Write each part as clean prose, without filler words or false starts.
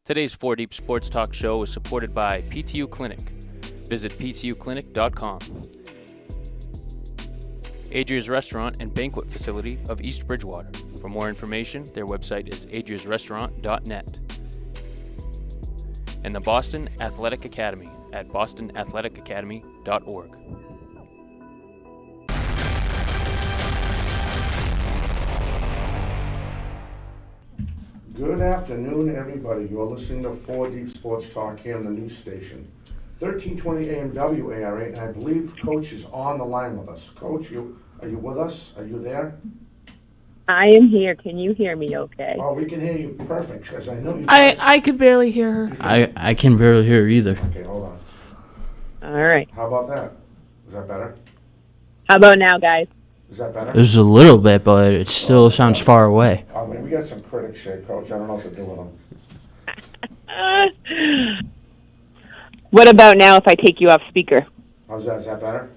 Today's 4 Deep Sports Talk show is supported by PTU Clinic. Visit ptuclinic.com. Adria's Restaurant and Banquet Facility of East Bridgewater. For more information, their website is adriasrestaurant.net. And the Boston Athletic Academy at bostonathleticacademy.org. Good afternoon, everybody. You're listening to 4 Deep Sports Talk here on the news station. 1320 AM WARA, and I believe Coach is on the line with us. Coach, are you with us? Are you there? I am here. Can you hear me okay? Oh, we can hear you perfect, because I know you. I could barely hear her. I can barely hear her either. Okay, hold on. All right. How about that? Is that better? How about now, guys? Is that better? There's a little bit, but it still sounds far away. I mean, we got some critics here, Coach. I don't know what to do with them. What about now if I take you off speaker? How's that? Is that better?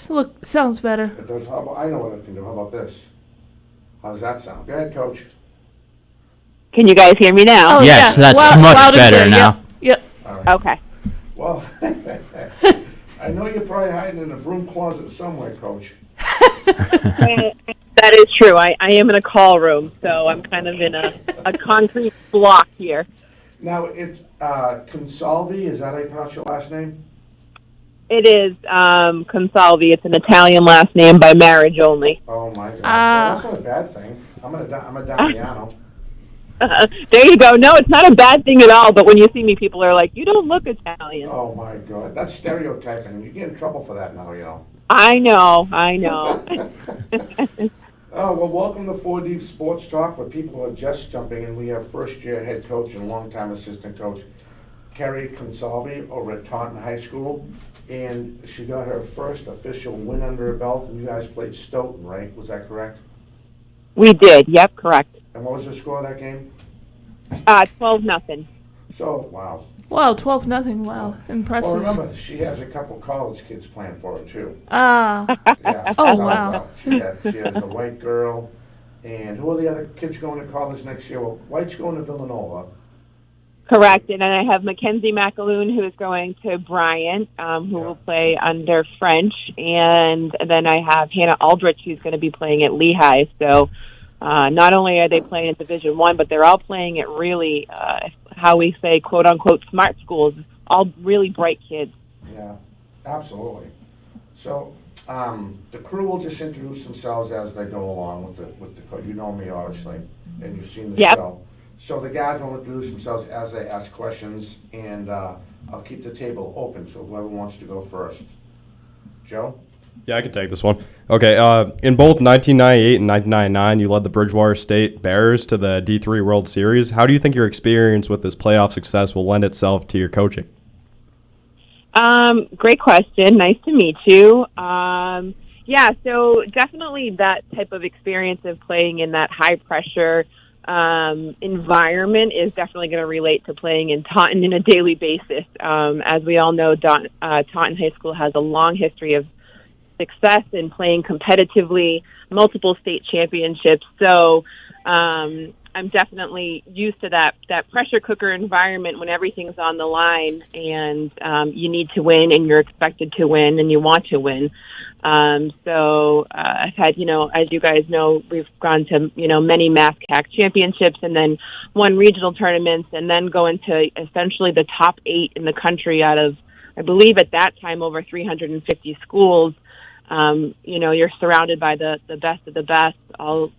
Look, sounds better. It does. I know what I can do. How about this? How does that sound? Go ahead, Coach. Can you guys hear me now? Oh, Yes, yeah. that's much loud and better clear. now. Yep. All right. Okay. Well, I know you're probably hiding in a broom closet somewhere, Coach. That is true. I am in a call room, so I'm kind of in a concrete block here. Now, it's Consalvi. Is that how you pronounce your last name? It is Consalvi. It's an Italian last name by marriage only. Oh, my God. Well, that's not a bad thing. I'm a Damiano. There you go. No, it's not a bad thing at all, but when you see me, people are like, you don't look Italian. Oh, my God. That's stereotyping. You get in trouble for that now, you know. I know. Oh, well, welcome to 4 Deep Sports Talk. For people who are just jumping in, we have first-year head coach and longtime assistant coach, Carrie Consalvi, over at Taunton High School. And she got her first official win under her belt, and you guys played Stoughton, right? Was that correct? We did. Yep, correct. And what was the score of that game? 12-0. So, wow. Wow, 12-0. Wow, impressive. Well, remember, she has a couple college kids playing for her, too. Ah. Yeah. Oh, wow. She has the white girl, and who are the other kids going to college next year? Well, White's going to Villanova. Correct, and then I have Mackenzie McAloon, who is going to Bryant, who will play under French, and then I have Hannah Aldrich, who's going to be playing at Lehigh. So not only are they playing at Division I, but they're all playing at really, how we say, quote-unquote, smart schools, all really bright kids. Yeah, absolutely. So the crew will just introduce themselves as they go along with the coach. You know me, obviously, and you've seen the show. So the guys will introduce themselves as they ask questions, and I'll keep the table open, so whoever wants to go first. Joe? Yeah, I can take this one. Okay, in both 1998 and 1999, you led the Bridgewater State Bears to the D3 World Series. How do you think your experience with this playoff success will lend itself to your coaching? Great question. Nice to meet you. Yeah, so definitely that type of experience of playing in that high-pressure environment is definitely going to relate to playing in Taunton on a daily basis. As we all know, Taunton High School has a long history of success in playing competitively, multiple state championships. So I'm definitely used to that pressure cooker environment when everything's on the line and you need to win and you're expected to win and you want to win. So I've had, as you guys know, we've gone to, many MASCAC championships and then won regional tournaments and then go into essentially the top 8 in the country out of, I believe at that time, over 350 schools. You're surrounded by the best of the best, all,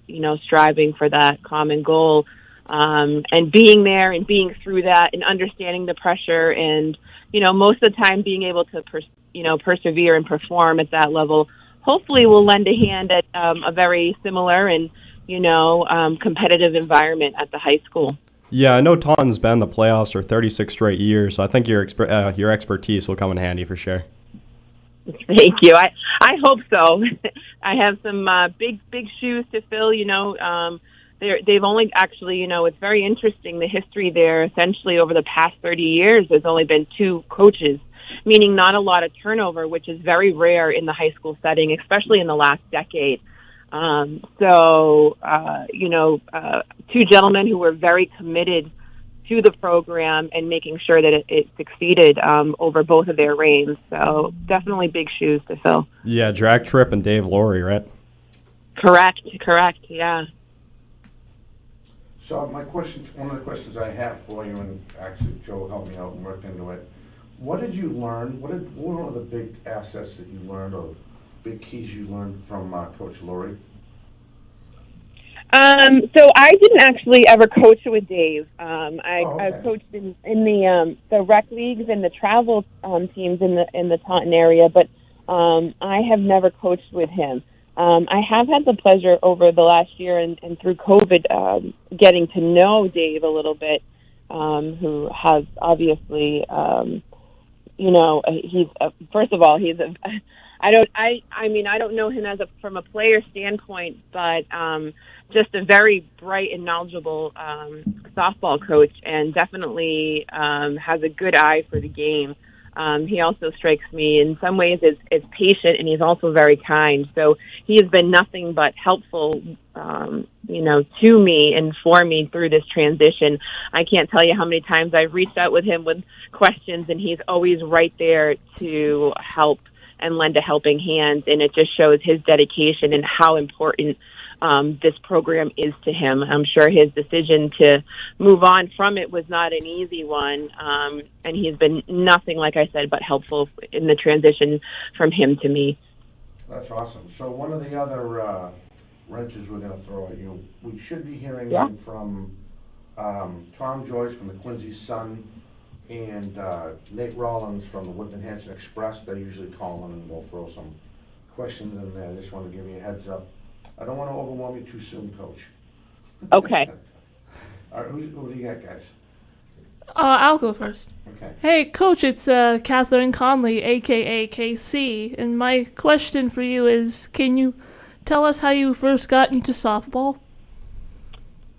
striving for that common goal. And being there and being through that and understanding the pressure and, most of the time being able to, persevere and perform at that level, hopefully will lend a hand at a very similar and, competitive environment at the high school. Yeah, I know Taunton's been in the playoffs for 36 straight years, so I think your expertise will come in handy for sure. Thank you. I hope so. I have some big shoes to fill. They've only actually, it's very interesting. The history there, essentially over the past 30 years, there's only been 2 coaches, meaning not a lot of turnover, which is very rare in the high school setting, especially in the last decade. 2 gentlemen who were very committed to the program and making sure that it succeeded over both of their reigns. So definitely big shoes to fill. Yeah, Drag Trip and Dave Laurie, right? Correct, yeah. So my question, one of the questions I have for you, and actually Joe helped me out and worked into it. What did you learn? What were one of the big assets that you learned, or big keys you learned from Coach Laurie? So I didn't actually ever coach with Dave. I okay. coached in the rec leagues and the travel teams in the Taunton area, but I have never coached with him. I have had the pleasure over the last year and through COVID getting to know Dave a little bit, who has obviously, he's first of all, he's a I don't know him from a player standpoint, but just a very bright and knowledgeable softball coach, and definitely has a good eye for the game. He also strikes me in some ways as patient, and he's also very kind. So he has been nothing but helpful, to me and for me through this transition. I can't tell you how many times I've reached out with him with questions, and he's always right there to help and lend a helping hand. And it just shows his dedication and how important this program is to him. I'm sure his decision to move on from it was not an easy one, and he's been nothing, like I said, but helpful in the transition from him to me. That's awesome. So one of the other wrenches we're going to throw at you, we should be hearing from Tom Joyce from the Quincy Sun and Nate Rollins from the Whitman-Hanson Express. They usually call in and we'll throw some questions in there. I just want to give you a heads up. I don't want to overwhelm you too soon, Coach. Okay. All right, who do you got, guys? I'll go first. Okay. Hey, Coach, it's Catherine Conley, a.k.a. KC, and my question for you is, can you tell us how you first got into softball?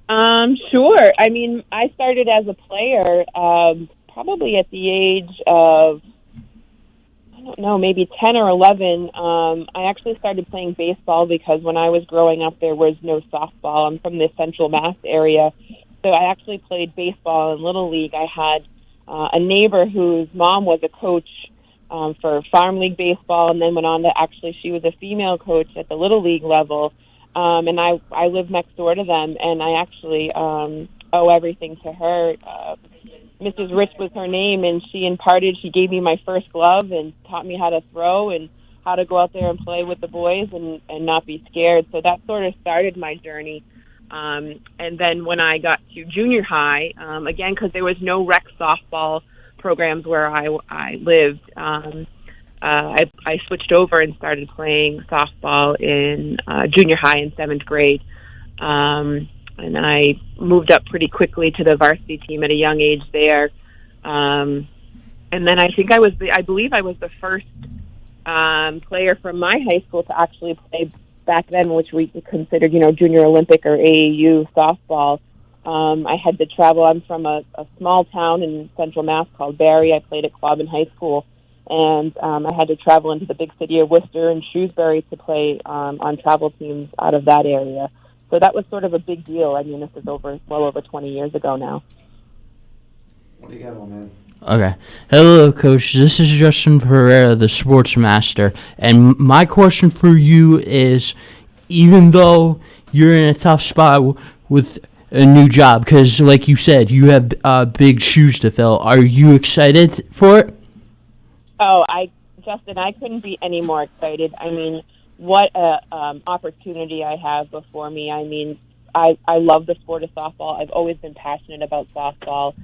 Sure. I mean, I started as a player probably at the age of, I don't know, maybe 10 or 11. I actually started playing baseball because when I was growing up, there was no softball. I'm from the Central Mass area, so I actually played baseball in Little League. I had a neighbor whose mom was a coach for Farm League baseball, and then went on to she was a female coach at the Little League level. And I lived next door to them, and I actually owe everything to her. Mrs. Rich was her name, and she gave me my first glove and taught me how to throw and how to go out there and play with the boys and not be scared. So that sort of started my journey. And then when I got to junior high, again, because there was no rec softball programs where I lived, I switched over and started playing softball in junior high in 7th grade. And I moved up pretty quickly to the varsity team at a young age there. And then I think I believe I was the first player from my high school to actually play back then, which we considered, Junior Olympic or AAU softball. I had to travel. I'm from a small town in Central Mass called Barry. I played at Quabbin High School. And I had to travel into the big city of Worcester and Shrewsbury to play on travel teams out of that area. So that was sort of a big deal. I mean, this is well over 20 years ago now. What do you got, old man? Okay. Hello, Coach. This is Justin Pereira, the Sports Master. And my question for you is, even though you're in a tough spot with a new job, because like you said, you have big shoes to fill, are you excited for it? Oh, Justin, I couldn't be any more excited. I mean, what a opportunity I have before me. I mean, I love the sport of softball. I've always been passionate about softball.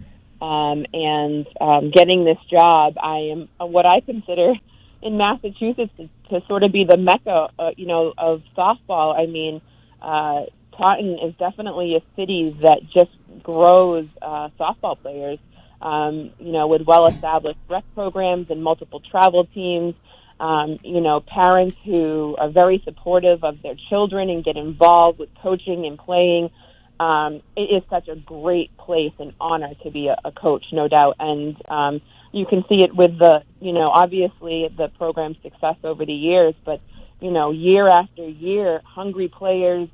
And getting this job, I am what I consider in Massachusetts to sort of be the mecca, of softball. I mean, Taunton is definitely a city that just grows softball players. With well-established rec programs and multiple travel teams, parents who are very supportive of their children and get involved with coaching and playing. It is such a great place and honor to be a coach, no doubt. And you can see it with obviously the program's success over the years, but, year after year, hungry players,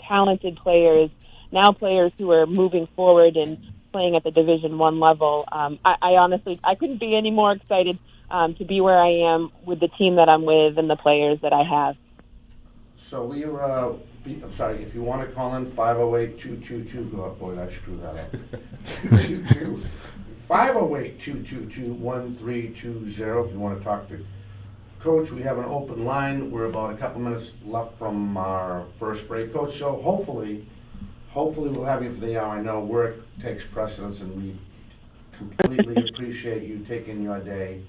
talented players, now players who are moving forward and playing at the Division I level. I honestly, I couldn't be any more excited to be where I am with the team that I'm with and the players that I have. So I'm sorry, if you want to call in 508-222, oh boy, I screwed that up. 508-222-1320 if you want to talk to Coach. We have an open line. We're about a couple minutes left from our first break, Coach. So hopefully we'll have you for the hour. I know work takes precedence, and we completely appreciate you taking your day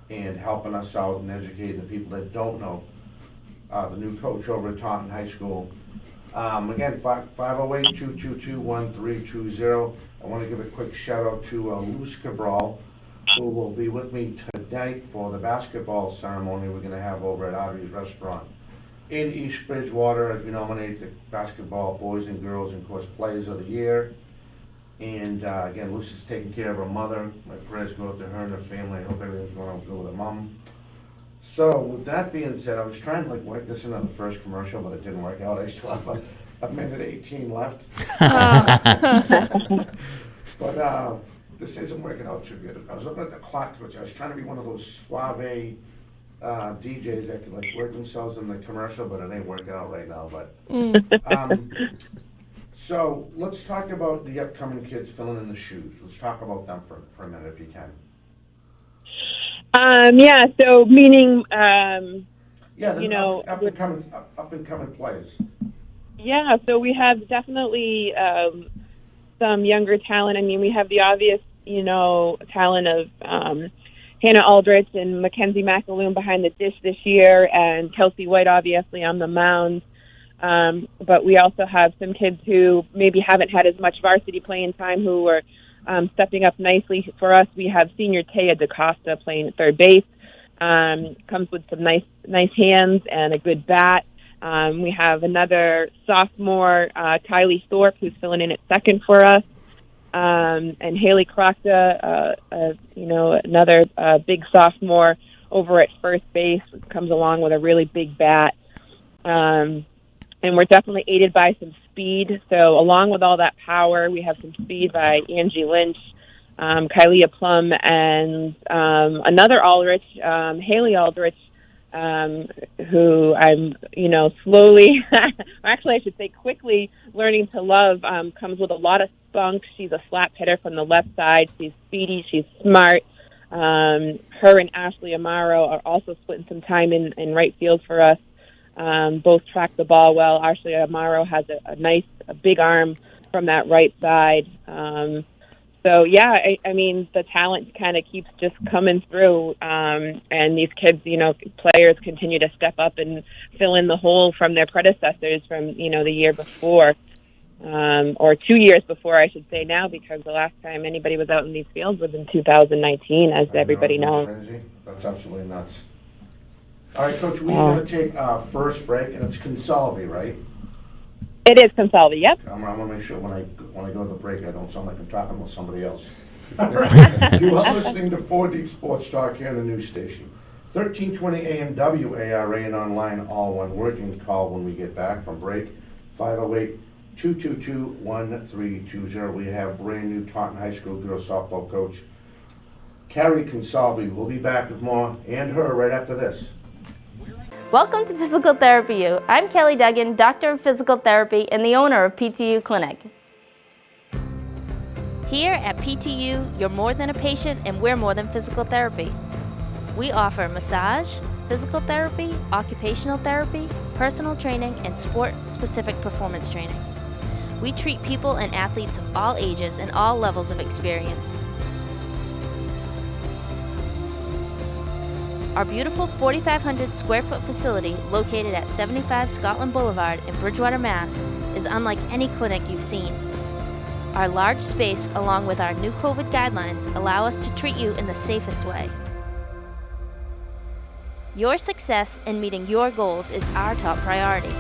and helping us out and educating the people that don't know the new coach over at Taunton High School. Again, 508-222-1320. I want to give a quick shout out to Luz Cabral, who will be with me tonight for the basketball ceremony we're going to have over at Arby's Restaurant in East Bridgewater, as we nominate the basketball boys and girls and, of course, players of the year. And again, Luz is taking care of her mother. My prayers go out to her and her family. I hope everything's going to go with her mom. So with that being said, I was trying to work this into the first commercial, but it didn't work out. I still have a minute 18 left. But this isn't working out too good. I was looking at the clock, Coach. I was trying to be one of those suave DJs that could work themselves in the commercial, but it ain't working out right now. But so let's talk about the upcoming kids filling in the shoes. Let's talk about them for a minute, if you can. Yeah. So meaning, up and coming players. Yeah. So we have definitely some younger talent. I mean, we have the obvious, talent of Hannah Aldrich and Mackenzie McAloon behind the dish this year, and Kelsey White obviously on the mound. But we also have some kids who maybe haven't had as much varsity playing time who are stepping up nicely for us. We have senior Taya DaCosta playing at third base. Comes with some nice hands and a good bat. We have another sophomore, Kylie Thorpe, who's filling in at second for us. And Haley Krokta, another big sophomore over at first base, comes along with a really big bat. And we're definitely aided by some speed. So along with all that power, we have some speed by Angie Lynch, Kylia Plum, and another Aldrich, Haley Aldrich, who I'm, slowly, actually I should say quickly learning to love, comes with a lot of spunk. She's a slap hitter from the left side. She's speedy. She's smart. Her and Ashley Amaro are also splitting some time in right field for us. Both track the ball well. Ashley Amaro has a nice, big arm from that right side. So, yeah, I mean, the talent kind of keeps just coming through, and these kids, players continue to step up and fill in the hole from their predecessors from, the year before, or 2 years before, I should say now, because the last time anybody was out in these fields was in 2019, as everybody knows. Crazy. That's absolutely nuts. All right, Coach, we're going to take our first break, and it's Consalvi, right? It is Consalvi, yep. I want to make sure when I go to the break, I don't sound like I'm talking with somebody else. All right. You are listening to 4 Deep Sports Talk here on the news station. 1320 AM WARA and online, all one word. You can call when we get back from break. 508-222-1320. We have brand new Taunton High School girls softball coach, Carrie Consalvi. We'll be back with more and her right after this. Welcome to Physical Therapy U. I'm Kelly Duggan, Doctor of Physical Therapy and the owner of PTU Clinic. Here at PTU, you're more than a patient and we're more than physical therapy. We offer massage, physical therapy, occupational therapy, personal training, and sport-specific performance training. We treat people and athletes of all ages and all levels of experience. Our beautiful 4,500 square foot facility located at 75 Scotland Boulevard in Bridgewater, Mass. is unlike any clinic you've seen. Our large space, along with our new COVID guidelines, allow us to treat you in the safest way. Your success in meeting your goals is our top priority.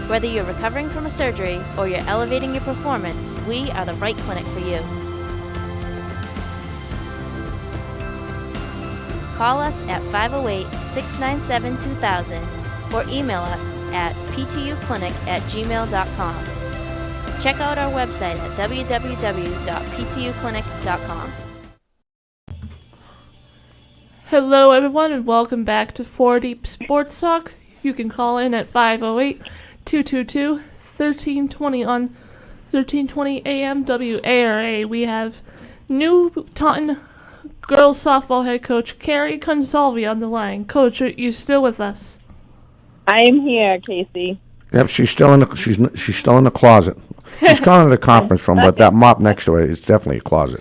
Whether you're recovering from a surgery or you're elevating your performance, we are the right clinic for you. Call us at 508-697-2000 or email us at ptuclinic@gmail.com. Check out our website at www.ptuclinic.com. Hello, everyone, and welcome back to 4 Deep Sports Talk. You can call in at 508-222-1320 on 1320 AM WARA. We have new Taunton girls softball head coach Carrie Consalvi on the line. Coach, are you still with us? I am here, Casey. Yep, she's still in the closet. She's calling it a conference room, but that mop next to it is definitely a closet.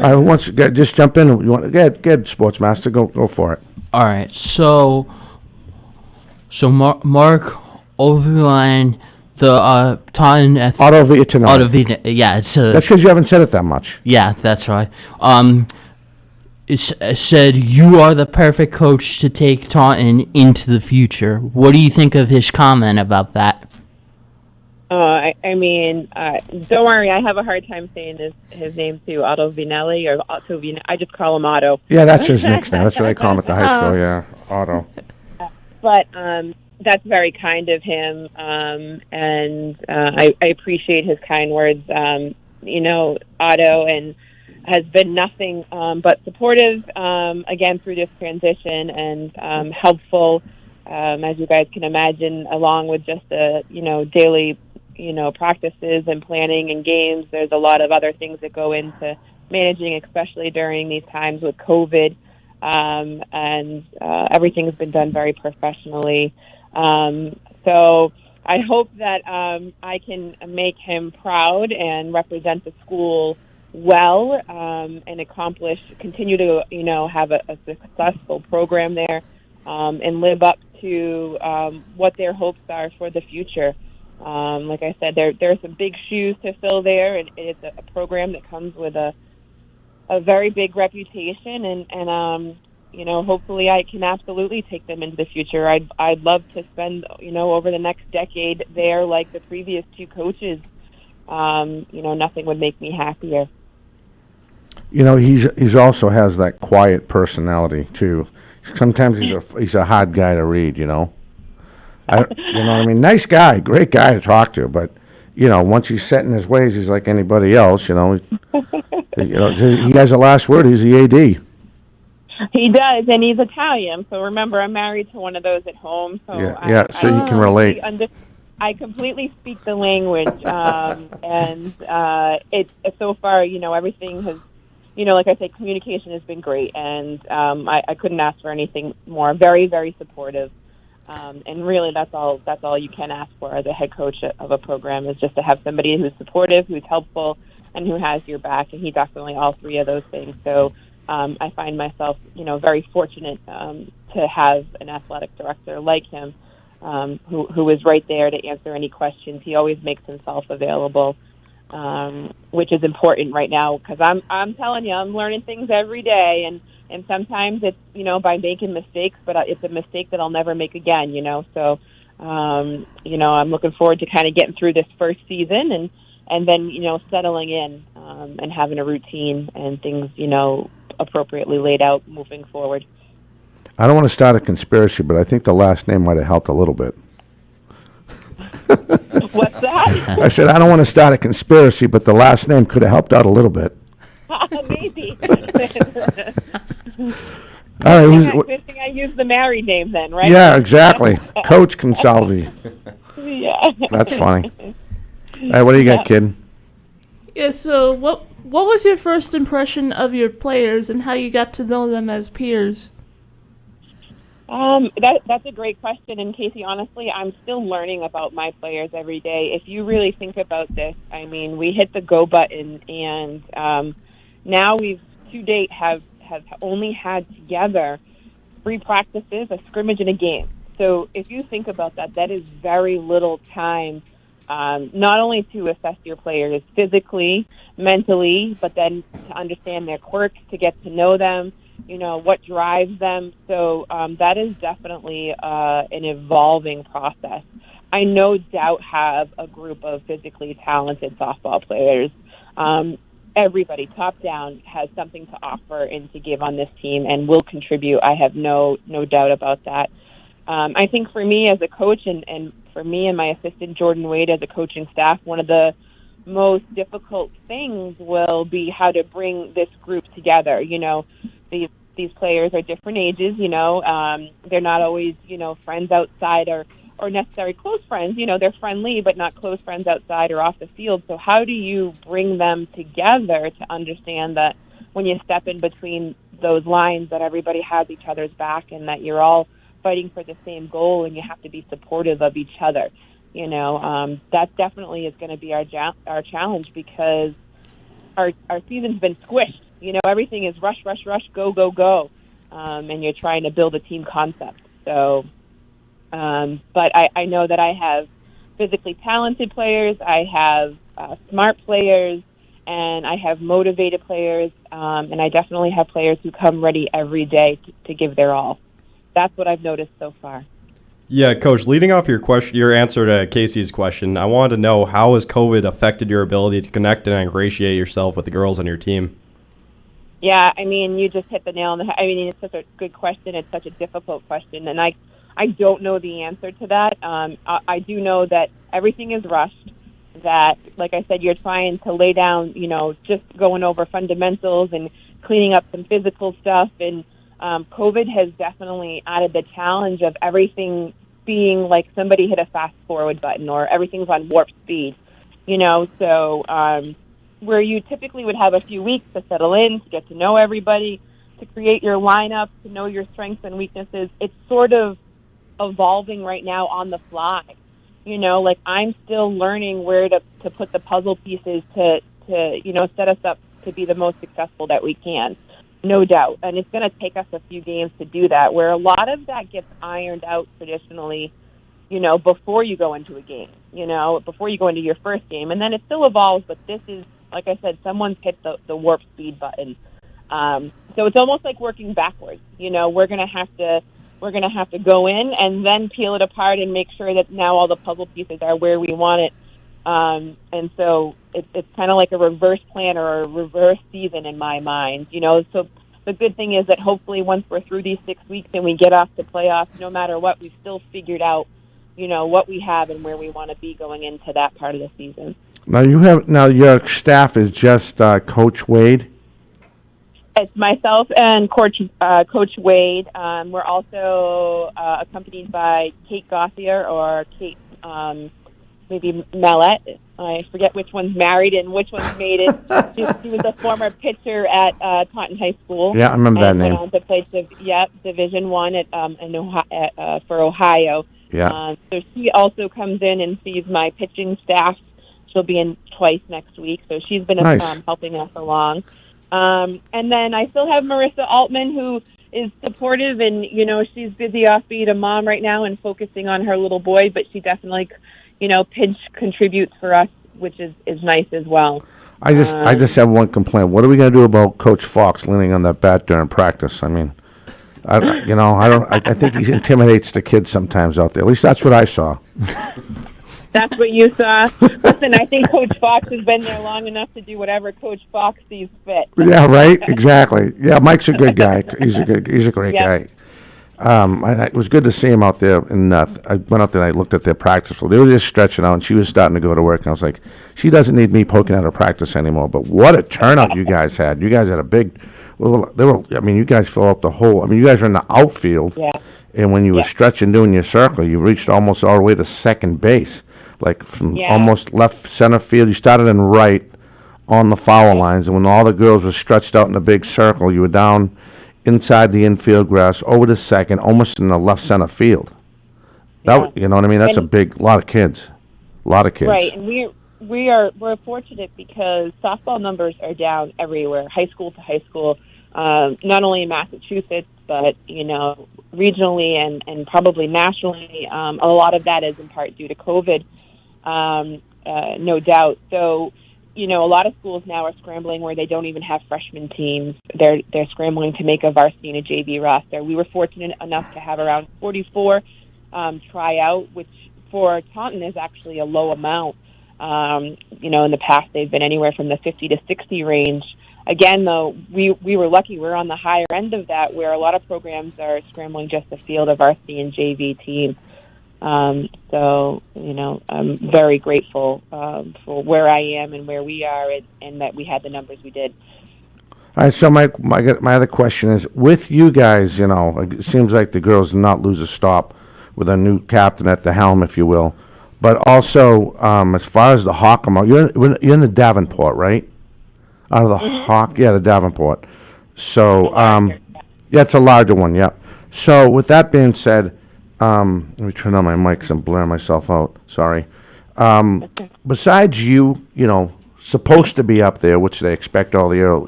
All right, just jump in. You want get Sports Master, go for it. All right, so Mark Overline, the Taunton Auto Vita. Yeah, it's that's because you haven't said it that much. Yeah, that's right. It said you are the perfect coach to take Taunton into the future. What do you think of his comment about that? I mean, don't worry. I have a hard time saying his name too. Otto Vinelli or Otto Vinelli. I just call him Otto. Yeah, that's his nickname. That's what I call him at the high school. Yeah, Otto. But that's very kind of him, and I appreciate his kind words. Otto and has been nothing but supportive again through this transition and helpful, as you guys can imagine, along with just the daily practices and planning and games. There's a lot of other things that go into managing, especially during these times with COVID, and everything's been done very professionally. So I hope that I can make him proud and represent the school well, and continue to have a successful program there, and live up to what their hopes are for the future. Like I said, there are some big shoes to fill there, and it's a program that comes with a very big reputation, and hopefully I can absolutely take them into the future. I'd love to spend over the next decade there like the previous two coaches. Nothing would make me happier. He's also has that quiet personality too. Sometimes he's a hard guy to read. What I mean? Nice guy, great guy to talk to, but once he's set in his ways, he's like anybody else. He has the last word. He's the AD. He does, and he's Italian. So remember, I'm married to one of those at home. So so you can relate. I completely speak the language, and it's so far, everything has, like I say, communication has been great, and I couldn't ask for anything more. Very, very supportive, and really, that's all you can ask for as a head coach of a program, is just to have somebody who's supportive, who's helpful, and who has your back. And he definitely all three of those things. So I find myself, very fortunate to have an athletic director like him, who is right there to answer any questions. He always makes himself available, which is important right now, because I'm telling you, I'm learning things every day, and sometimes it's by making mistakes, but it's a mistake that I'll never make again. So I'm looking forward to kind of getting through this first season and then settling in and having a routine and things appropriately laid out moving forward. I don't want to start a conspiracy, but I think the last name might have helped a little bit. What's that? I said I don't want to start a conspiracy, but the last name could have helped out a little bit. Maybe. All right. Good thing I used the married name then, right? Yeah, exactly. Coach Consalvi. Yeah. That's funny. All right, what do you got, kid? Yeah, so what was your first impression of your players and how you got to know them as peers? That's a great question, and Casey, honestly, I'm still learning about my players every day. If you really think about this, I mean, we hit the go button, and now we've to date have only had together 3 practices, a scrimmage, and a game. So if you think about that, that is very little time, not only to assess your players physically, mentally, but then to understand their quirks, to get to know them, what drives them. So that is definitely an evolving process. I no doubt have a group of physically talented softball players. Everybody, top down, has something to offer and to give on this team and will contribute. I have no doubt about that. I think for me as a coach and for me and my assistant Jordan Wade as a coaching staff, one of the most difficult things will be how to bring this group together. You know, these players are different ages. You know, they're not always friends outside or necessarily close friends. You know, they're friendly but not close friends outside or off the field. So how do you bring them together to understand that when you step in between those lines that everybody has each other's back and that you're all fighting for the same goal and you have to be supportive of each other? You know, that definitely is going to be our challenge, because our season's been squished. You know, everything is rush, rush, rush, go, go, go, and you're trying to build a team concept. So, but I know that I have physically talented players, I have smart players, and I have motivated players, and I definitely have players who come ready every day to give their all. That's what I've noticed so far. Yeah, Coach, leading off your answer to Casey's question, I wanted to know, how has COVID affected your ability to connect and ingratiate yourself with the girls on your team? Yeah, I mean, you just hit the nail on the head. I mean, it's such a good question. It's such a difficult question, and I don't know the answer to that. I do know that everything is rushed, that, like I said, you're trying to lay down, just going over fundamentals and cleaning up some physical stuff, and COVID has definitely added the challenge of everything being like somebody hit a fast forward button, or everything's on warp speed, so where you typically would have a few weeks to settle in, to get to know everybody, to create your lineup, to know your strengths and weaknesses, it's sort of evolving right now on the fly. Like, I'm still learning where to put the puzzle pieces to set us up to be the most successful that we can. No doubt. And it's going to take us a few games to do that, where a lot of that gets ironed out traditionally, before you go into a game, before you go into your first game. And then it still evolves, but this is, like I said, someone's hit the warp speed button. So it's almost like working backwards. We're going to have to go in and then peel it apart and make sure that now all the puzzle pieces are where we want it. And so it's kind of like a reverse plan or a reverse season in my mind, So the good thing is that hopefully once we're through these 6 weeks and we get off to playoffs, no matter what, we've still figured out, what we have and where we want to be going into that part of the season. Now your staff is just Coach Wade? It's myself and Coach Wade. We're also accompanied by Kate Gothier, or Kate, maybe Mallette. I forget which one's married and which one's made it. She was a former pitcher at Taunton High School. Yeah, I remember that name. Went on to play Division I for Ohio. Yeah. So she also comes in and sees my pitching staff. She'll be in twice next week, so she's been nice. Helping us along. And then I still have Marissa Altman, who is supportive, and she's busy off being a mom right now and focusing on her little boy, but she definitely pinch contributes for us, which is nice as well. I just have one complaint. What are we going to do about Coach Fox leaning on that bat during practice? I mean, I think he intimidates the kids sometimes out there. At least that's what I saw. That's what you saw. Listen, I think Coach Fox has been there long enough to do whatever Coach Fox sees fit. Yeah, right. Exactly. Yeah, Mike's a good guy. He's a great guy. It was good to see him out there. And I went out there and I looked at their practice. They were just stretching out, and she was starting to go to work. And I was like, she doesn't need me poking at her practice anymore. But what a turnout you guys had! You guys had a big. You guys filled up the whole. I mean, you guys were in the outfield. Yeah. And when you were stretching, doing your circle, you reached almost all the way to second base. Like from almost left center field. You started in right on the foul lines, and when all the girls were stretched out in a big circle, you were down inside the infield grass, over to second, almost in the left center field. That, you know what I mean? That's a lot of kids. Right, and we're fortunate because softball numbers are down everywhere, high school to high school, not only in Massachusetts, but regionally and probably nationally. A lot of that is in part due to COVID. No doubt. So, a lot of schools now are scrambling where they don't even have freshman teams. They're scrambling to make a varsity and a JV roster. We were fortunate enough to have around 44 try out, which for Taunton is actually a low amount. In the past they've been anywhere from the 50 to 60 range. Again, though, we were lucky. We're on the higher end of that, where a lot of programs are scrambling just to field a varsity and JV team. So, I'm very grateful for where I am and where we are, and that we had the numbers we did. All right, so my other question is, with you guys, it seems like the girls did not lose a stop with a new captain at the helm, if you will. But also, as far as the Hawk, you're in the Davenport, right? Out of the Hawk, yeah, the Davenport. So, yeah, it's a larger one, yeah. So, with that being said, let me turn on my mic because I'm blaring myself out. Sorry. Besides you, supposed to be up there, which they expect all year,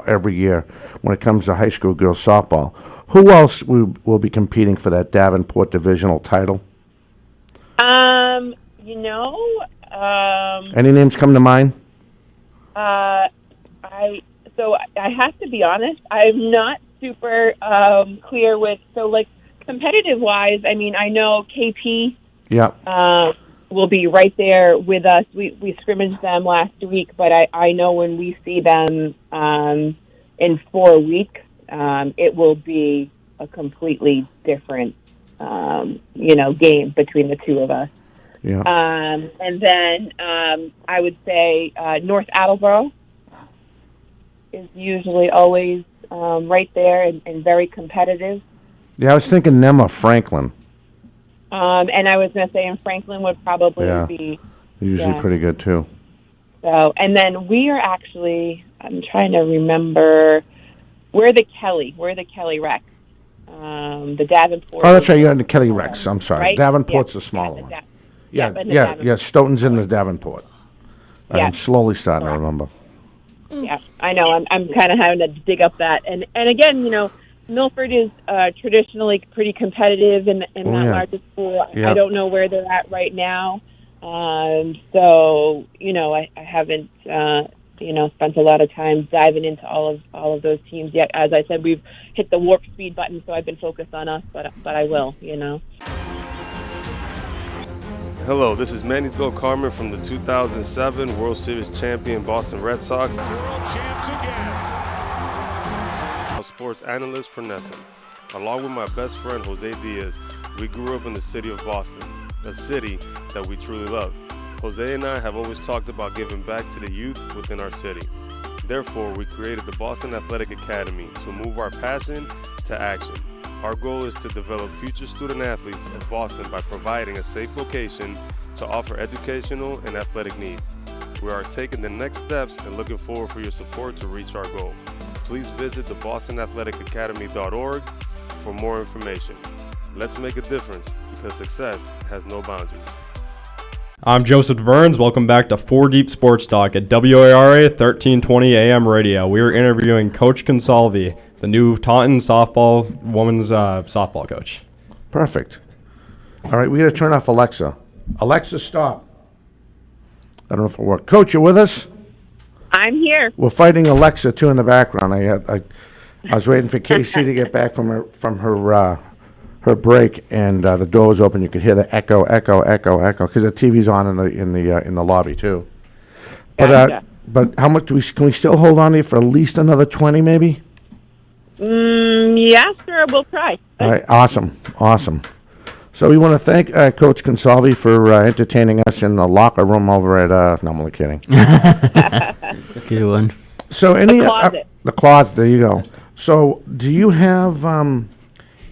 every year when it comes to high school girls softball, who else will be competing for that Davenport divisional title? Any names come to mind? I have to be honest, I'm not super clear with, competitive wise, I know KP will be right there with us. We scrimmaged them last week, but I know when we see them in 4 weeks, it will be a completely different game between the two of us. Yeah. And then I would say North Attleboro is usually always right there and very competitive. Yeah, I was thinking them or Franklin. And I was going to say, in Franklin would probably be usually pretty good too. So, and then we are actually, I'm trying to remember, we're the Kelly Rec. The Davenport. Oh, that's right. You're in the Kelly Rex. I'm sorry. Right? Davenport's the smaller one. Yeah. Stoughton's in the Davenport. Yeah. I'm slowly starting to remember. Yeah, I know. I'm kind of having to dig up that. And again, Milford is traditionally pretty competitive in that largest school. Yeah. I don't know where they're at right now. So, I haven't, spent a lot of time diving into all of those teams yet. As I said, we've hit the warp speed button, so I've been focused on us, but I will, Hello, this is Manny Del Carmen from the 2007 World Series champion Boston Red Sox. World champs again. Sports analyst for Nesson. Along with my best friend Jose Diaz, we grew up in the city of Boston, a city that we truly love. Jose and I have always talked about giving back to the youth within our city. Therefore, we created the Boston Athletic Academy to move our passion to action. Our goal is to develop future student athletes of Boston by providing a safe location to offer educational and athletic needs. We are taking the next steps and looking forward for your support to reach our goal. Please visit the bostonathleticacademy.org for more information. Let's make a difference because success has no boundaries. I'm Joseph Verns. Welcome back to 4 Deep Sports Talk at WARA 1320 AM radio. We are interviewing Coach Consalvi, the new Taunton women's softball coach. Perfect. All right, we got to turn off Alexa. Alexa, stop. I don't know if it'll work. Coach, you with us? I'm here. We're fighting Alexa too in the background. I was waiting for Casey to get back from her break, and the door was open. You could hear the echo, because the TV's on in the lobby too. Gotcha. But how much can we still hold on to you for at least another 20 maybe? Yeah, sure. We'll try. All right, awesome. So we want to thank Coach Consalvi for entertaining us in the locker room over at. No, I'm only kidding. Good one. So The closet. The closet. There you go. So do you have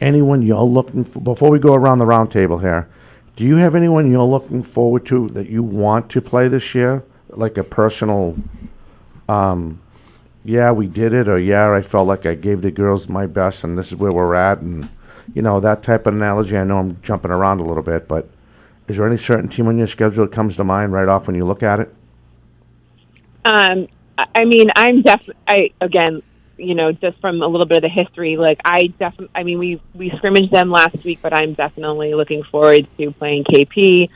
anyone you're looking for before we go around the round table here? Do you have anyone you're looking forward to that you want to play this year, like a personal? Yeah, we did it, or yeah, I felt like I gave the girls my best, and this is where we're at, and that type of analogy. I know I'm jumping around a little bit, but is there any certain team on your schedule that comes to mind right off when you look at it? I'm again, just from a little bit of the history, we scrimmaged them last week, but I'm definitely looking forward to playing KP.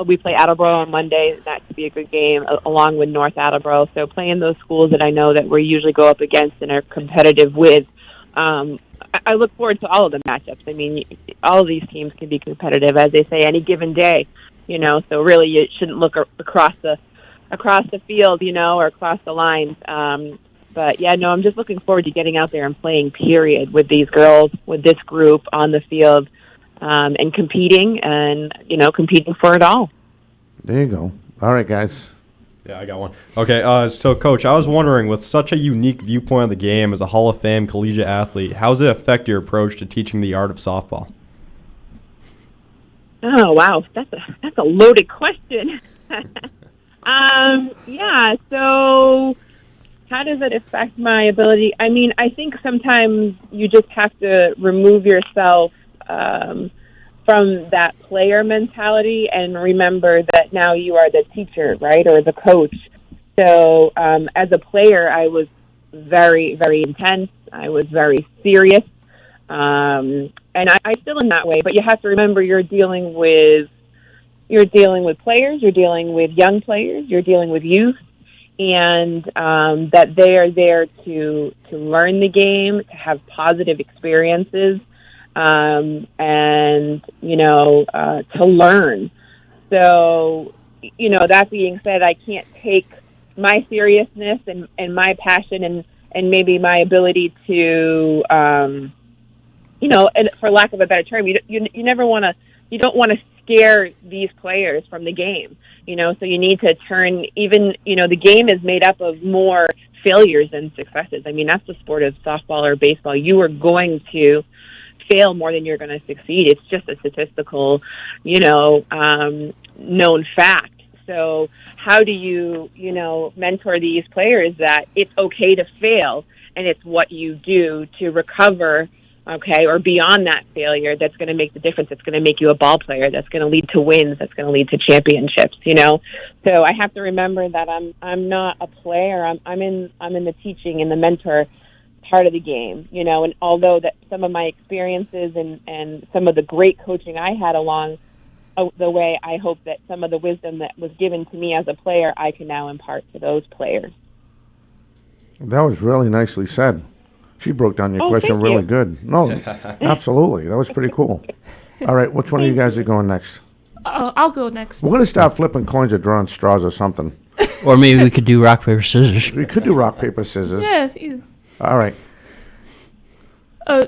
We play Attleboro on Monday. That could be a good game, along with North Attleboro. So playing those schools that I know that we usually go up against and are competitive with, I look forward to all of the matchups. All of these teams can be competitive, as they say, any given day. So really you shouldn't look across the field, or across the lines. But yeah, no, I'm just looking forward to getting out there and playing, period, with these girls, with this group on the field. and competing and, competing for it all. There you go. All right, guys. Yeah, I got one. Okay, so Coach, I was wondering, with such a unique viewpoint of the game as a Hall of Fame collegiate athlete, how does it affect your approach to teaching the art of softball? Oh, wow. That's a loaded question. Yeah, so how does it affect my ability? I mean, I think sometimes you just have to remove yourself from that player mentality and remember that now you are the teacher, right, or the coach. So as a player, I was very, very intense. I was very serious. And I still am that way, but you have to remember you're dealing with players, you're dealing with young players, you're dealing with youth, and that they are there to learn the game, to have positive experiences, and to learn. So, that being said, I can't take my seriousness and my passion and maybe my ability to, and for lack of a better term, you don't want to scare these players from the game, so you need to turn the game is made up of more failures than successes. I mean, that's the sport of softball or baseball. You are going to fail more than you're going to succeed. It's just a statistical, known fact. So how do you, mentor these players that it's okay to fail and it's what you do to recover, okay, or beyond that failure that's going to make the difference. That's going to make you a ball player. That's going to lead to wins. That's going to lead to championships, So I have to remember that I'm not a player. I'm in the teaching and the mentor part of the game, and although that some of my experiences and some of the great coaching I had along the way, I hope that some of the wisdom that was given to me as a player, I can now impart to those players. That was really nicely said. She broke down your question really good. No, absolutely. That was pretty cool. All right, which one of you guys are going next? I'll go next. We're going to start flipping coins or drawing straws or something. Or maybe we could do rock, paper, scissors. We could do rock, paper, scissors. Yeah. All right.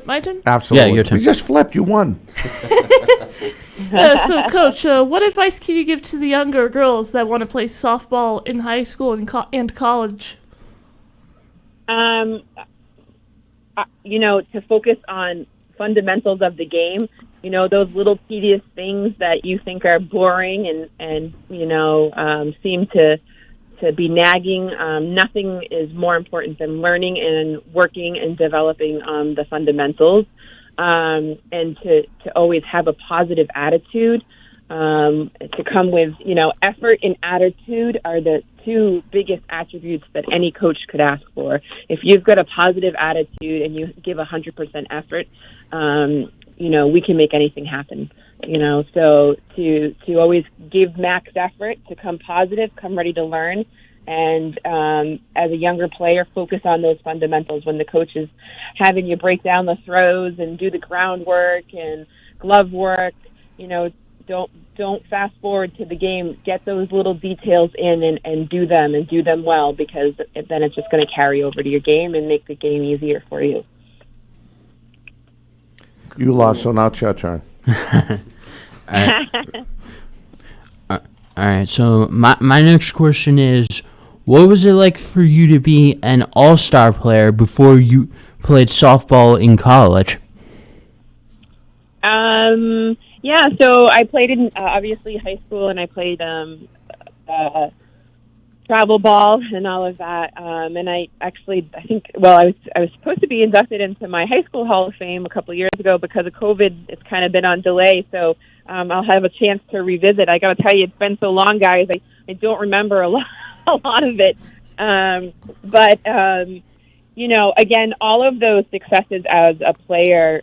My turn? Absolutely. Yeah, your turn. You just flipped. You won. So, Coach, what advice can you give to the younger girls that want to play softball in high school and college? To focus on fundamentals of the game, those little tedious things that you think are boring and seem to be nagging. Nothing is more important than learning and working and developing the fundamentals, and to always have a positive attitude, to come with, effort and attitude are the two biggest attributes that any coach could ask for. If you've got a positive attitude and you give 100% effort, we can make anything happen. So to always give max effort, to come positive, come ready to learn, and as a younger player, focus on those fundamentals. When the coach is having you break down the throws and do the groundwork and glove work, don't fast forward to the game. Get those little details in and do them well, because then it's just going to carry over to your game and make the game easier for you. You lost, so now it's your turn. All right, so my next question is, what was it like for you to be an all-star player before you played softball in college? Yeah, so I played in obviously high school, and I played travel ball and all of that. And I was supposed to be inducted into my high school Hall of Fame a couple of years ago. Because of COVID, it's kind of been on delay. So I'll have a chance to revisit. I got to tell you, it's been so long, guys. I don't remember a lot of it. Again, all of those successes as a player,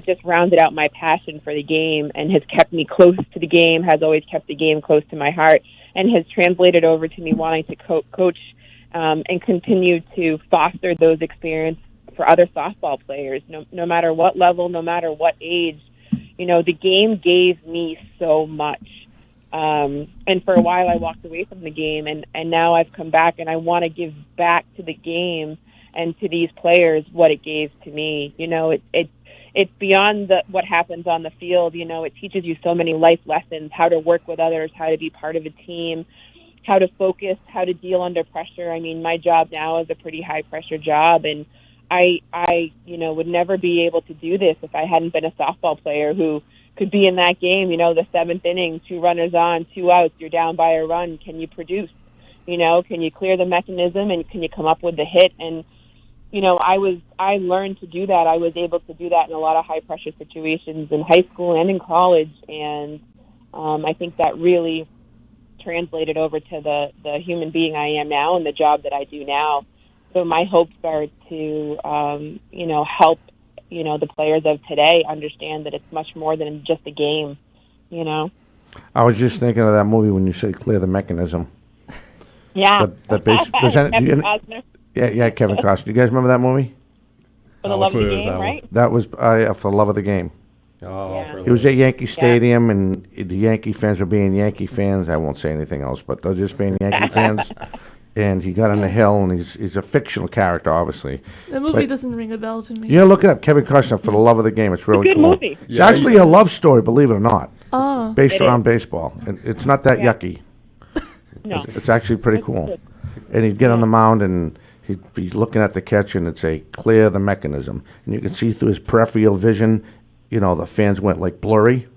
just rounded out my passion for the game and has kept me close to the game, has always kept the game close to my heart, and has translated over to me wanting to coach and continue to foster those experiences for other softball players, no matter what level, no matter what age. The game gave me so much. And for a while I walked away from the game, and now I've come back, and I want to give back to the game and to these players what it gave to me. it's beyond what happens on the field. You know, it teaches you so many life lessons: how to work with others, how to be part of a team, how to focus, how to deal under pressure. I mean, my job now is a pretty high pressure job, and I would never be able to do this if I hadn't been a softball player who could be in that game, the seventh inning, 2 runners on, 2 outs, you're down by a run. Can you produce? Can you clear the mechanism, and can you come up with the hit? And, I learned to do that. I was able to do that in a lot of high pressure situations in high school and in college. And I think that really translated over to the human being I am now and the job that I do now. So my hopes are to, help, the players of today understand that it's much more than just a game, I was just thinking of that movie when you said clear the mechanism. Yeah. Kevin Costner. Do you guys remember that movie? For the love of the game, right? That was For the Love of the Game. Oh, Yeah. It was at Yankee Stadium, and the Yankee fans were being Yankee fans. I won't say anything else, but they're just being Yankee fans. And he got on the hill, and he's a fictional character, obviously. The movie But- doesn't ring a bell to me. You gotta look it up, Kevin Costner, For the Love of the Game. It's really Good cool. movie. It's actually a love story, believe it or not, Oh. based It around is. baseball. And it's not that Yeah. yucky. No. It's actually pretty cool. And he'd get on the mound, and he'd be looking at the catcher, and it'd say, clear the mechanism. And you could see through his peripheral vision, the fans went like blurry,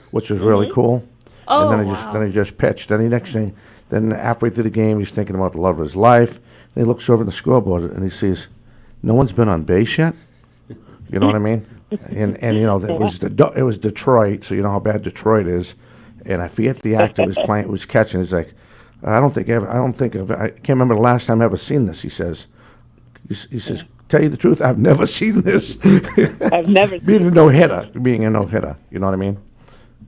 which was really cool. Oh, And wow. then he just pitched. Then halfway through the game, he's thinking about the love of his life. Then he looks over at the scoreboard, and he sees, no one's been on base yet. You know what I mean? And it was Detroit, so you know how bad Detroit is. And I forget the actor who was catching. He's like, I can't remember the last time I ever seen this. He says, tell you the truth, I've never seen this. I've never being a no hitter. You know what I mean?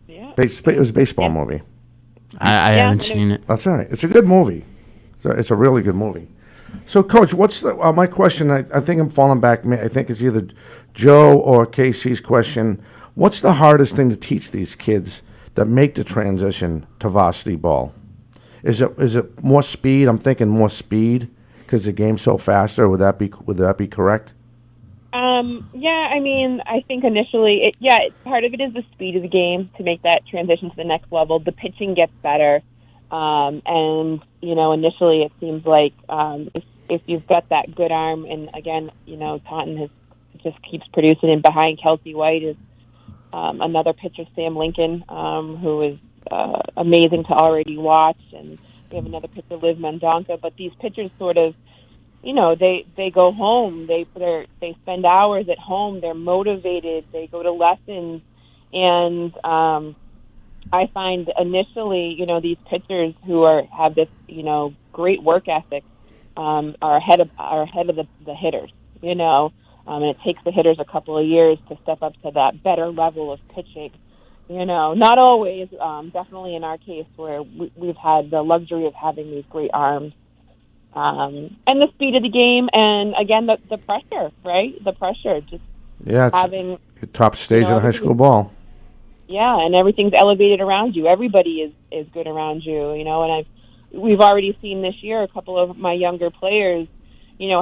Yeah. It was a baseball movie. I Yeah, haven't I seen it. That's all right. It's a good movie. It's a really good movie. So, Coach, what's my question? I think I'm falling back. I think it's either Joe or Casey's question. What's the hardest thing to teach these kids that make the transition to varsity ball? Is it more speed? I'm thinking more speed because the game's so faster. Would that be correct? Yeah, I mean, I think initially, part of it is the speed of the game to make that transition to the next level. The pitching gets better. And, initially it seems like if you've got that good arm, and again, Taunton just keeps producing, and behind Kelsey White is another pitcher, Sam Lincoln, who is amazing to already watch, and we have another pitcher, Liv Mendonca, but these pitchers sort of, they go home, they spend hours at home, they're motivated, they go to lessons, and I find initially, these pitchers who have this, great work ethic, are ahead of the hitters, and it takes the hitters a couple of years to step up to that better level of pitching. Not always, definitely in our case where we've had the luxury of having these great arms, and the speed of the game, and again the pressure, right? The pressure, just having top stage of high school ball. Yeah, and everything's elevated around you. Everybody is good around you, and we've already seen this year a couple of my younger players,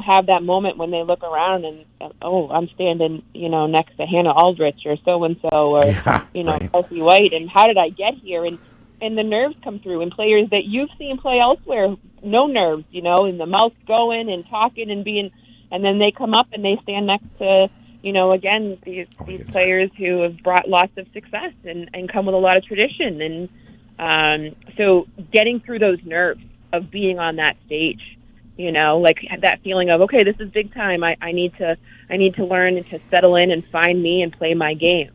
have that moment when they look around and, I'm standing, next to Hannah Aldrich or so-and-so or, right. Kelsey White, and how did I get here? And the nerves come through, and players that you've seen play elsewhere, no nerves, and the mouth going and talking and being, and then they come up and they stand next to, again, these players who have brought lots of success and come with a lot of tradition. And so getting through those nerves of being on that stage, like that feeling of, okay, this is big time. I need to learn and to settle in and find me and play my game,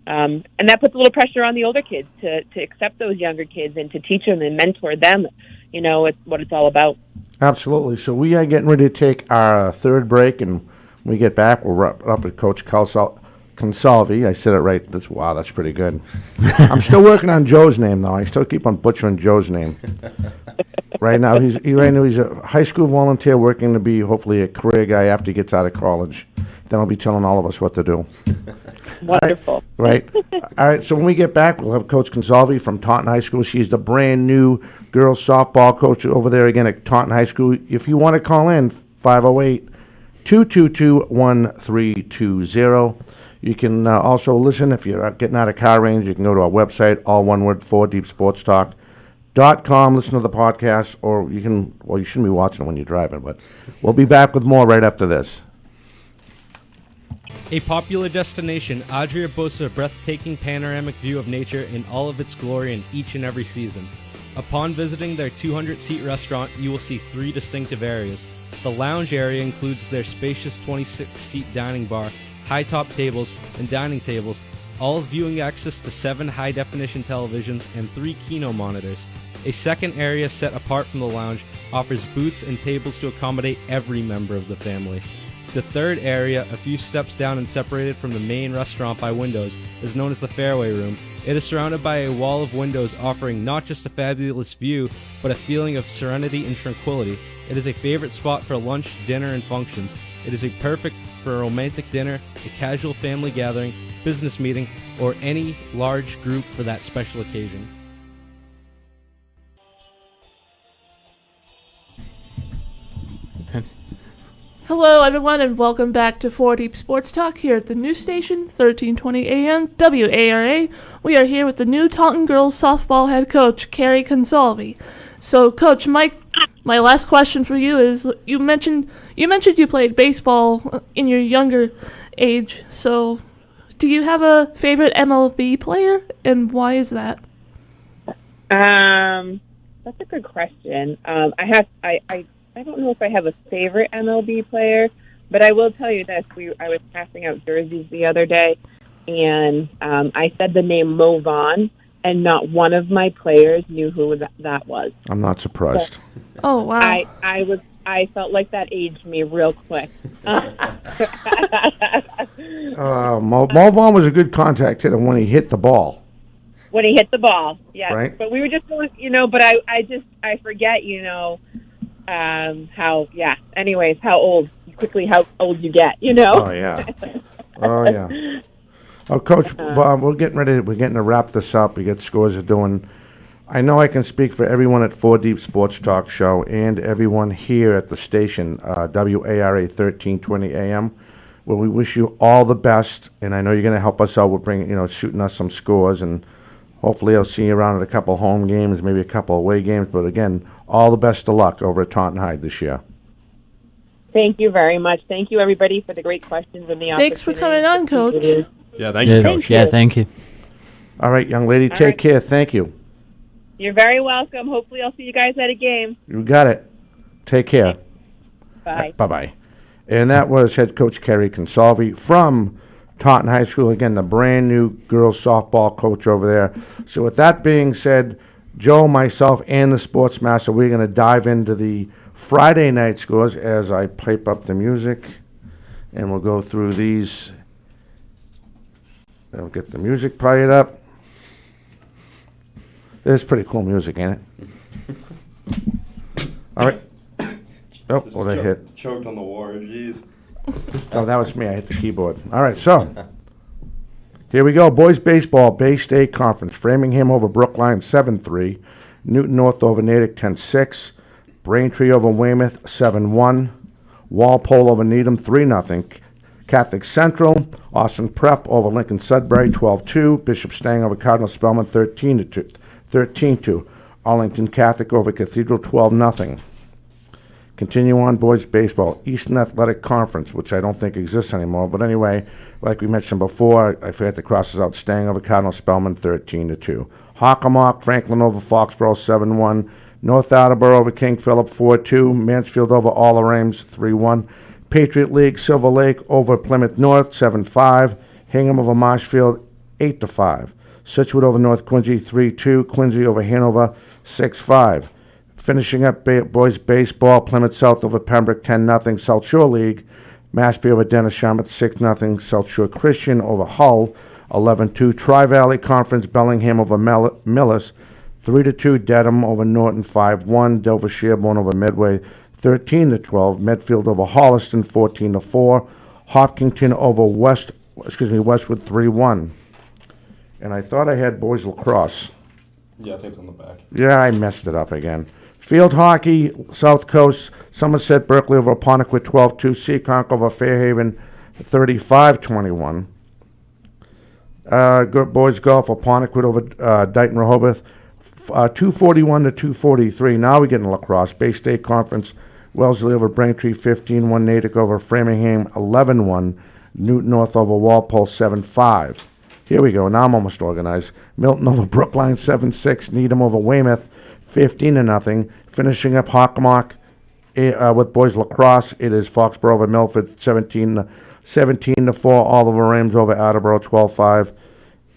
and that puts a little pressure on the older kids to accept those younger kids and to teach them and mentor them, it's what it's all about. Absolutely. So we are getting ready to take our third break, and when we get back, we'll wrap up with Coach Consalvi. I said it right. That's pretty good. I'm still working on Joe's name, though. I still keep on butchering Joe's name. Right now, he's a high school volunteer working to be hopefully a career guy after he gets out of college. Then he'll be telling all of us what to do. Wonderful. Right. All right. So when we get back, we'll have Coach Consalvi from Taunton High School. She's the brand new girls softball coach over there again at Taunton High School. If you want to call in, 508 222-1320. You can also listen if you're getting out of car range. You can go to our website, all one word, 4deepsportstalk.com. Listen to the podcast, or you can, well, you shouldn't be watching it when you're driving, but we'll be back with more right after this. A popular destination, Adria boasts a breathtaking panoramic view of nature in all of its glory in each and every season. Upon visiting their 200-seat restaurant, you will see 3 distinctive areas. The lounge area includes their spacious 26-seat dining bar, high-top tables, and dining tables, all with viewing access to 7 high-definition televisions and 3 Kino monitors. A second area set apart from the lounge offers booths and tables to accommodate every member of the family. The third area, a few steps down and separated from the main restaurant by windows, is known as the Fairway Room. It is surrounded by a wall of windows offering not just a fabulous view, but a feeling of serenity and tranquility. It is a favorite spot for lunch, dinner, and functions. It is perfect for a romantic dinner, a casual family gathering, business meeting, or any large group for that special occasion. Hello, everyone, and welcome back to 4 Deep Sports Talk here at the news station, 1320 AM WARA. We are here with the new Taunton girls softball head coach, Carrie Consalvi. So, Coach Mike, my last question for you is: you mentioned you played baseball in your younger age. So, do you have a favorite MLB player, and why is that? That's a good question. I don't know if I have a favorite MLB player, but I will tell you this. I was passing out jerseys the other day, and I said the name Mo Vaughn, and not one of my players knew who that was. I'm not surprised. So, oh, wow. I felt like that aged me real quick. Mo Vaughn was a good contact hitter when he hit the ball. When he hit the ball, yeah. Right. But we were just going, but I forget, anyways, how old you get, Oh, yeah. Oh, yeah. Oh, Coach, we're getting to wrap this up. We got scores of doing. I know I can speak for everyone at 4 Deep Sports Talk Show and everyone here at the station, WARA 1320 AM, where we wish you all the best. And I know you're going to help us out with shooting us some scores, and hopefully I'll see you around at a couple home games, maybe a couple away games. But again, all the best of luck over at Taunton High this year. Thank you very much. Thank you, everybody, for the great questions and the opportunity. Thanks for coming on, Coach. Yeah, thank you, Coach. Yeah, thank you. All right, young lady, take care. Thank you. You're very welcome. Hopefully I'll see you guys at a game. You got it. Take care. Bye. Bye-bye. And that was head coach Carrie Consalvi from Taunton High School. Again, the brand new girls softball coach over there. So with that being said, Joe, myself, and the sports master, we're going to dive into the Friday night scores as I pipe up the music. And we'll go through these. I'll get the music piped up. There's pretty cool music, ain't it? All right. Oh, what I hit. Choked on the war, jeez. Oh, that was me. I hit the keyboard. All right, so here we go. Boys baseball, Bay State Conference. Framingham over Brookline 7-3. Newton North over Natick 10-6. Braintree over Weymouth 7-1. Walpole over Needham 3-0. Catholic Central, Austin Prep over Lincoln Sudbury 12-2. Bishop Stang over Cardinal Spellman 13-2. Arlington Catholic over Cathedral 12-0. Continue on, boys baseball. Eastern Athletic Conference, which I don't think exists anymore. But anyway, like we mentioned before, I forgot the crosses out. Stang over Cardinal Spellman 13-2. Hockomock, Franklin over Foxborough 7-1. North Attleboro over King Philip 4-2. Mansfield over All Arames 3-1. Patriot League, Silver Lake over Plymouth North 7-5. Hingham over Marshfield 8-5. Situate over North Quincy 3-2. Quincy over Hanover 6-5. Finishing up boys baseball, Plymouth South over Pembroke 10-0. South Shore League, Mashpee over Dennis Sharmouth 6-0. South Shore Christian over Hull 11-2. Tri-Valley Conference, Bellingham over Millis 3-2. Dedham over Norton 5-1. Dover Sherborne over Medway 13-12. Medfield over Holliston 14-4. Hopkinton over Westwood 3-1. And I thought I had boys lacrosse. Yeah, I think it's on the back. Yeah, I messed it up again. Field hockey, South Coast, Somerset, Berkeley over Aponequid 12-2, Seekonk over Fairhaven 35-21. Boys golf, Aponequid over Dighton Rehoboth 241 to 243. Now we get in lacrosse. Bay State Conference, Wellesley over Braintree 15-1, Natick over Framingham 11-1, Newton North over Walpole 7-5. Here we go. Now I'm almost organized. Milton over Brookline 7-6, Needham over Weymouth 15-0. Finishing up Hockomock with boys lacrosse, it is Foxborough over Milford 17-4. Oliver Rams over Attleboro 12-5.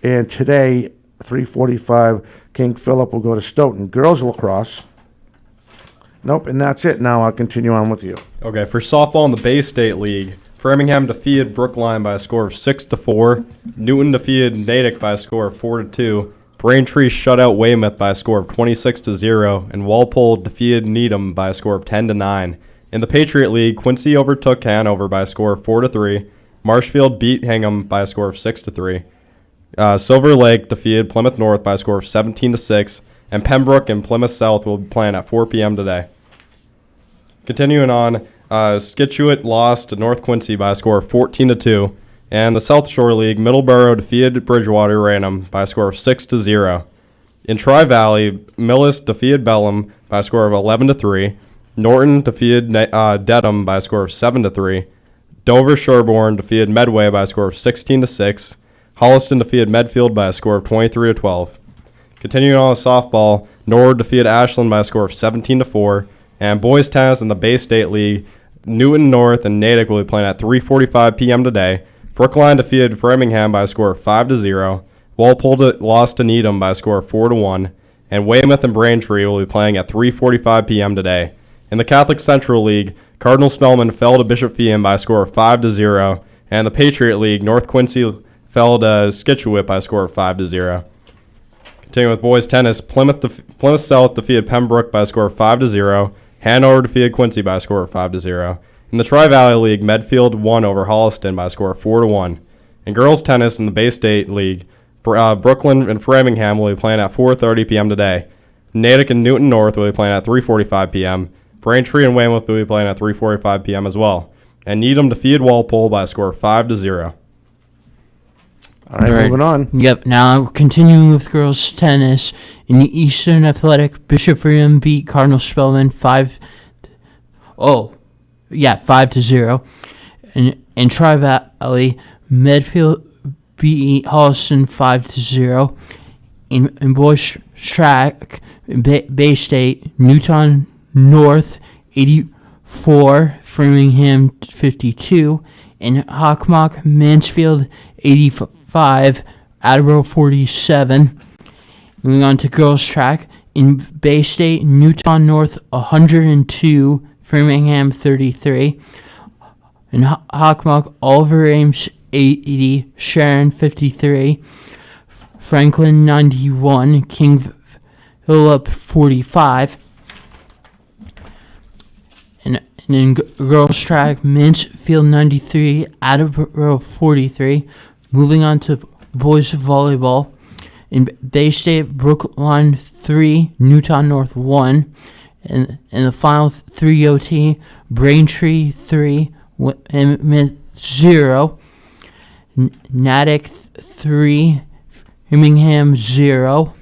And today, 3:45, King Philip will go to Stoughton. Girls lacrosse. Nope, and that's it. Now I'll continue on with you. Okay, for softball in the Bay State League, Framingham defeated Brookline by a score of 6-4. Newton defeated Natick by a score of 4-2. Braintree shut out Weymouth by a score of 26-0, and Walpole defeated Needham by a score of 10-9. In the Patriot League, Quincy overtook Hanover by a score of 4-3. Marshfield beat Hingham by a score of 6-3. Silver Lake defeated Plymouth North by a score of 17-6, and Pembroke and Plymouth South will be playing at 4 p.m. today. Continuing on, Scituate lost to North Quincy by a score of 14-2. And the South Shore League, Middleborough defeated Bridgewater Raynham by a score of 6-0. In Tri-Valley, Millis defeated Bellam by a score of 11-3. Norton defeated Dedham by a score of 7-3. Dover Sherborne defeated Medway by a score of 16-6. Holliston defeated Medfield by a score of 23-12. Continuing on with softball, Norwood defeated Ashland by a score of 17-4. And boys tennis in the Bay State League, Newton North and Natick will be playing at 3:45 p.m. today. Brookline defeated Framingham by a score of 5-0. Walpole lost to Needham by a score of 4-1. And Weymouth and Braintree will be playing at 3:45 p.m. today. In the Catholic Central League, Cardinal Spellman fell to Bishop Feehan by a score of 5-0. And the Patriot League, North Quincy fell to Scituate by a score of 5-0. Continuing with boys tennis, Plymouth South defeated Pembroke by a score of 5-0. Hanover defeated Quincy by a score of 5-0. In the Tri-Valley League, Medfield won over Holliston by a score of 4-1. In girls tennis in the Bay State League, Brooklyn and Framingham will be playing at 4:30 p.m. today. Natick and Newton North will be playing at 3:45 p.m. Braintree and Weymouth will be playing at 3:45 p.m. as well. And Needham defeated Walpole by a score of 5-0. All right, moving on. Yep, now continuing with girls tennis. In the Eastern Athletic, Bishop Freeman beat Cardinal Spellman 5-0. In Tri-Valley, Medfield beat Holliston 5-0. In boys track, Bay State, Newton North 84, Framingham 52. In Hockomock, Mansfield 85, Attleboro 47. Moving on to girls track. In Bay State, Newton North 102, Framingham 33. In Hockomock, Oliver Ames 80, Sharon 53. Franklin 91, King Philip 45. And in girls track, Mansfield 93, Attleboro 43. Moving on to boys volleyball. In Bay State, Brookline 3, Newton North 1. And in the final 3 OT, Braintree 3, Weymouth 0. Natick 3, Framingham 0.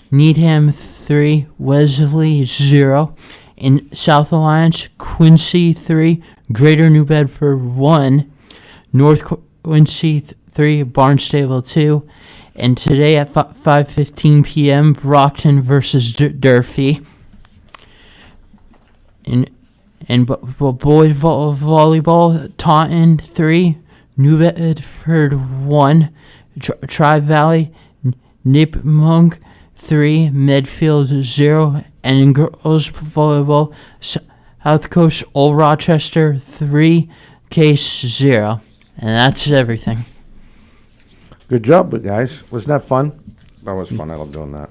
Needham 3, Wesley 0. In South Alliance, Quincy 3, Greater New Bedford 1. North Quincy 3, Barnstable 2. And today at 5:15 p.m., Brockton versus Durfee. In boys volleyball, Taunton 3, New Bedford 1. Tri-Valley, Nipmuc 3, Medfield 0. And in girls volleyball, South Coast, Old Rochester 3, Case 0. And that's everything. Good job, guys. Wasn't that fun? That was fun. I love doing that.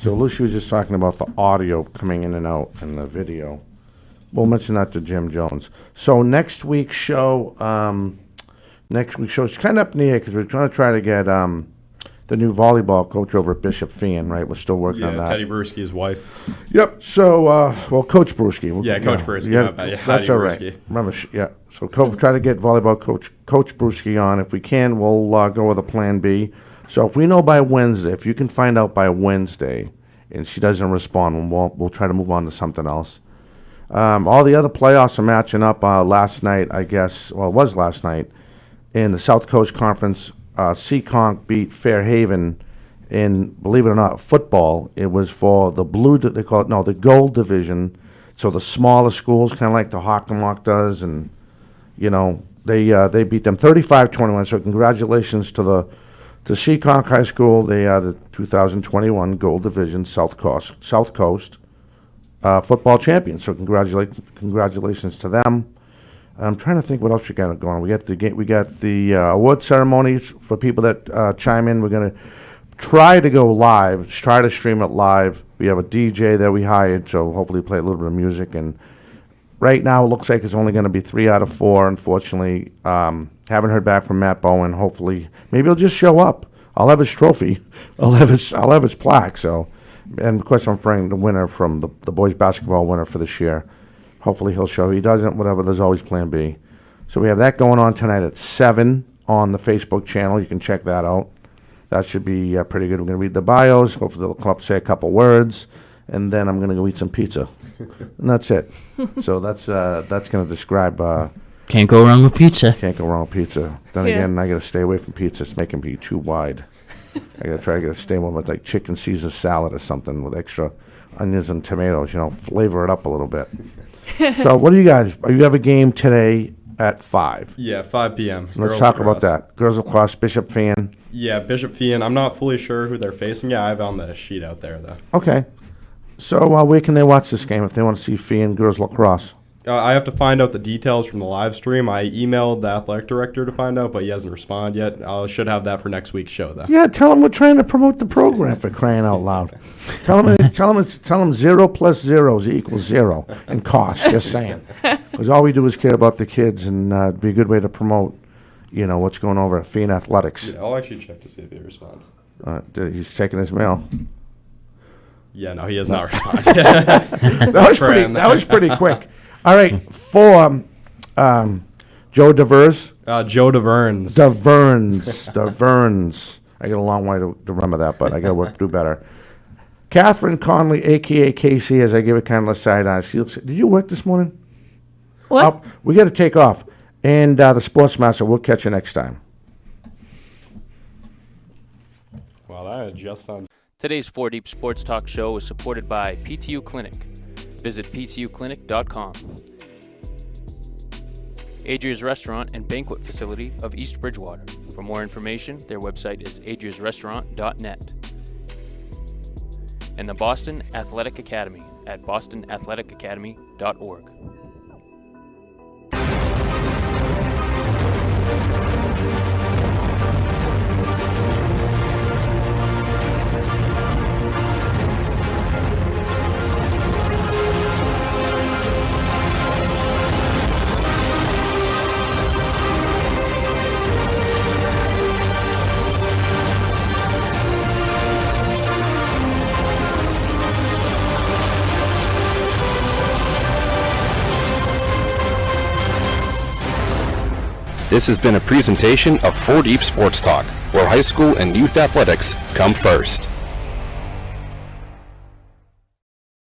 So Lucy was just talking about the audio coming in and out and the video. We'll mention that to Jim Jones. So next week's show, it's kind of up in the air because we're going to try to get the the new volleyball coach over at Bishop Fian, right? We're still working on Yeah, that. Teddy Bruschi's wife. Yep. So, Coach Bruschi. Yeah, Coach Bruschi. Yeah, my bad. Yeah, that's Heidi all right. Bruschi. Remember, yeah. So, try to get volleyball Coach Bruschi on. If we can, we'll go with a plan B. So, if we know by Wednesday, if you can find out by Wednesday, and she doesn't respond, we'll try to move on to something else. All the other playoffs are matching up last night, I guess. Well, it was last night in the South Coast Conference. Seekonk beat Fairhaven in, believe it or not, football. It was for the the gold division. So the smaller schools, kind of like the Hockomock does, and they beat them 35-21. So congratulations to Seekonk High School. They are the 2021 Gold Division South Coast football champions. So congratulations to them. I'm trying to think what else we got going on. We got the award ceremonies for people that chime in. We're gonna try to go live, try to stream it live. We have a DJ that we hired, so hopefully play a little bit of music. And right now, it looks like it's only going to be 3 out of 4. Unfortunately, haven't heard back from Matt Bowen. Hopefully, maybe he'll just show up. I'll have his trophy. I'll have his plaque. So, and of course, I'm bringing the winner from the boys basketball winner for this year. Hopefully, he'll show. If he doesn't, whatever. There's always Plan B. So we have that going on tonight at 7 on the Facebook channel. You can check that out. That should be pretty good. We're going to read the bios. Hopefully, they'll come up, say a couple words, and then I'm going to go eat some pizza. And that's it. So that's going to describe. Can't go wrong with pizza. Can't go wrong with pizza. Then again, I got to stay away from pizza. It's making me too wide. I got to stay with like chicken Caesar salad or something with extra onions and tomatoes. Flavor it up a little bit. So what do you guys? You have a game today at 5. Yeah, 5 p.m. Let's talk about that. Girls lacrosse, Bishop Fian. Yeah, Bishop Fian. I'm not fully sure who they're facing. Yeah, I have it on the sheet out there, though. Okay. So where can they watch this game if they want to see Fian girls lacrosse? I have to find out the details from the live stream. I emailed the athletic director to find out, but he hasn't responded yet. I should have that for next week's show, though. Yeah, tell him we're trying to promote the program, for crying out loud. Tell them 0 plus 0 equals 0 in cost. Just saying, because all we do is care about the kids, and it'd be a good way to promote, what's going over at Fian Athletics. Yeah, I'll actually check to see if he responds. He's checking his mail. Yeah, no, he has not responded. That was pretty quick. All right, for Joe DeVers. Joe DeVerns. DeVerns. I got a long way to remember that, but I got to do better. Catherine Conley, a.k.a. Casey, as I give it kind of a side eye. Did you work this morning? What? We got to take off. And the Sportsmaster, we'll catch you next time. Wow, that is just on. Today's 4 Deep Sports Talk show is supported by PTU Clinic. Visit ptuclinic.com. Adria's Restaurant and Banquet Facility of East Bridgewater. For more information, their website is adriasrestaurant.net. And the Boston Athletic Academy at bostonathleticacademy.org. This has been a presentation of 4 Deep Sports Talk, where high school and youth athletics come first.